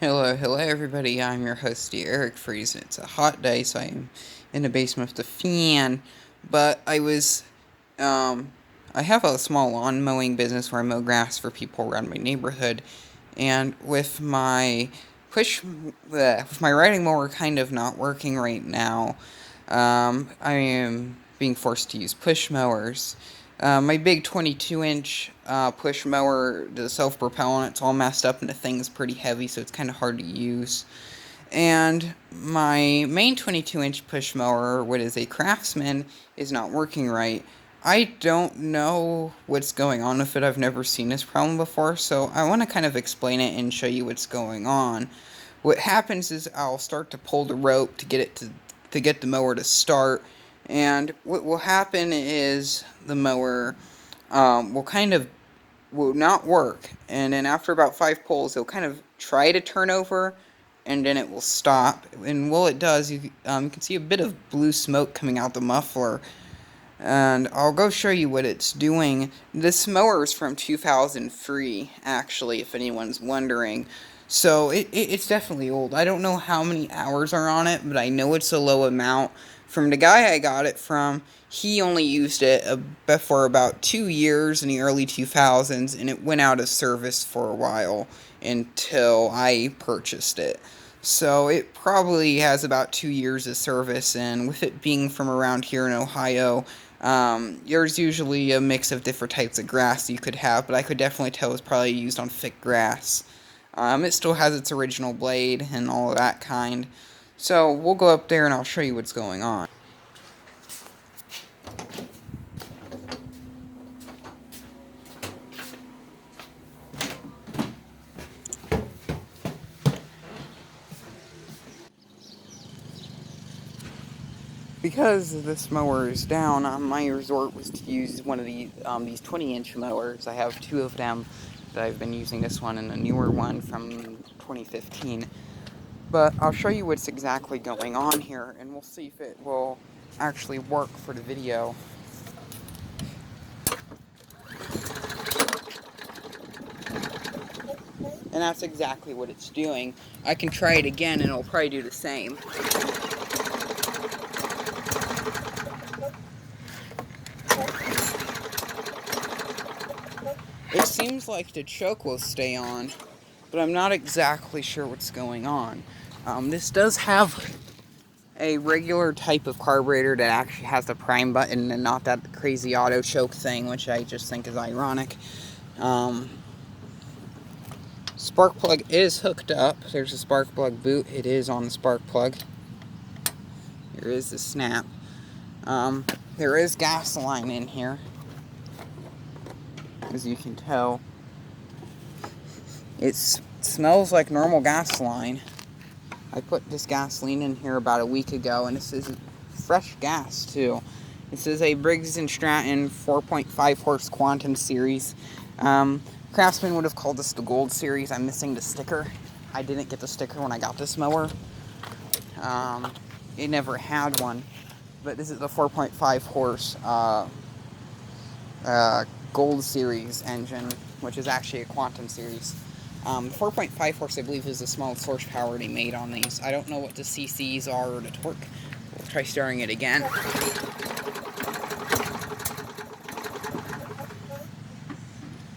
Hello everybody, I'm your host Eric Freeze. It's a hot day, so I'm in the basement with the fan, but um, I have a small lawn mowing business where I mow grass for people around my neighborhood, and with my riding mower kind of not working right now, I am being forced to use push mowers. My big 22-inch push mower, the self-propellant, it's all messed up and the thing's pretty heavy, so it's kind of hard to use. And my main 22-inch push mower, what is a craftsman, is not working right. I don't know what's going on with it. I've never seen this problem before, so I want to kind of explain it and show you what's going on. What happens is I'll start to pull the rope to get the mower to start, and what will happen is the mower will not work, and then after about 5 pulls, it'll kind of try to turn over, and then it will stop. And while it does, you can see a bit of blue smoke coming out the muffler. And I'll go show you what it's doing. This mower is from 2003, actually, if anyone's wondering. So it's definitely old. I don't know how many hours are on it, but I know it's a low amount. From the guy I got it from, he only used it for about 2 years in the early 2000s, and it went out of service for a while until I purchased it. So it probably has about 2 years of service, and with it being from around here in Ohio, there's usually a mix of different types of grass you could have, but I could definitely tell it's probably used on thick grass. It still has its original blade and all of that kind. So we'll go up there and I'll show you what's going on. Because this mower is down, my resort was to use one of these 20-inch mowers. I have two of them that I've been using, this one and a newer one from 2015. But I'll show you what's exactly going on here, and we'll see if it will actually work for the video. And that's exactly what it's doing. I can try it again and it'll probably do the same. It seems like the choke will stay on, but I'm not exactly sure what's going on. This does have a regular type of carburetor that actually has the prime button and not that crazy auto choke thing, which I just think is ironic. Spark plug is hooked up. There's a spark plug boot. It is on the spark plug. There is the snap. There is gas line in here, as you can tell. It smells like normal gas line. I put this gasoline in here about a week ago, and this is fresh gas too. This is a Briggs & Stratton 4.5 horse Quantum series. Craftsman would have called this the Gold series. I'm missing the sticker. I didn't get the sticker when I got this mower. It never had one, but this is the 4.5 horse Gold series engine, which is actually a Quantum series. 4.5 horse, I believe, is the smallest horsepower they made on these. I don't know what the CCs are or the torque. We'll try starting it again.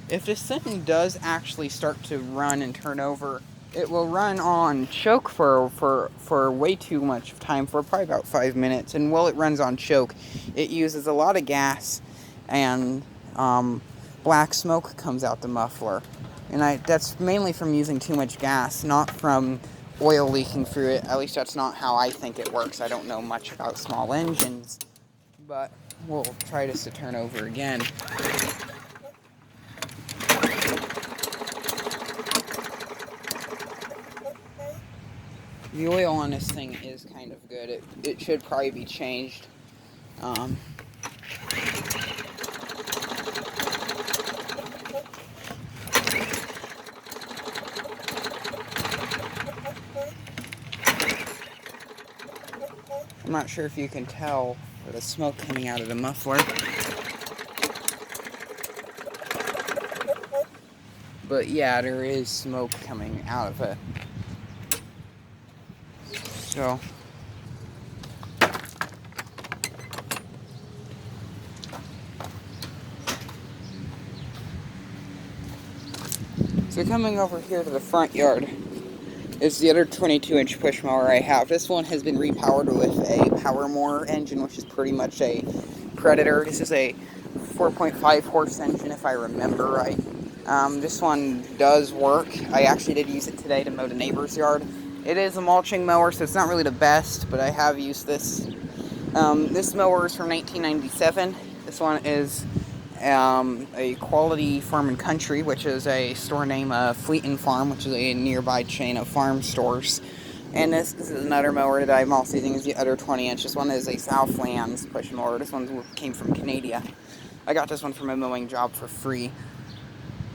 If this thing does actually start to run and turn over, it will run on choke for way too much time, for probably about 5 minutes. And while it runs on choke, it uses a lot of gas, and black smoke comes out the muffler. And that's mainly from using too much gas, not from oil leaking through it. At least that's not how I think it works. I don't know much about small engines, but we'll try this to turn over again. The oil on this thing is kind of good. It should probably be changed. I'm not sure if you can tell the smoke coming out of the muffler. But yeah, there is smoke coming out of it. So, coming over here to the front yard is the other 22-inch push mower I have. This one has been repowered with a power mower engine, which is pretty much a Predator. This is a 4.5 horse engine, if I remember right. This one does work. I actually did use it today to mow the neighbor's yard. It is a mulching mower, so it's not really the best, but I have used this. This mower is from 1997. This one is a Quality Farm and Country, which is a store name of Fleet and Farm, which is a nearby chain of farm stores. And this is another mower that I'm also using, is the other 20-inch. This one is a Southlands push mower. This one came from Canada. I got this one from a mowing job for free.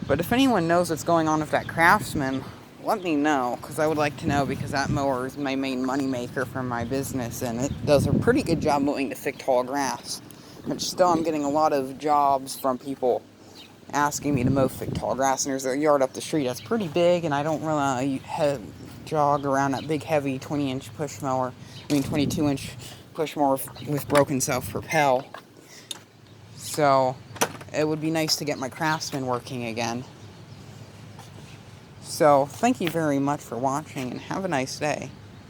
But if anyone knows what's going on with that Craftsman, let me know, because I would like to know, because that mower is my main moneymaker for my business, and it does a pretty good job mowing the thick, tall grass. But still, I'm getting a lot of jobs from people asking me to mow thick, tall grass, and there's a yard up the street that's pretty big, and I don't really jog around that big, heavy 20-inch push mower, 22-inch push mower with broken self-propel. So it would be nice to get my Craftsman working again. So, thank you very much for watching, and have a nice day.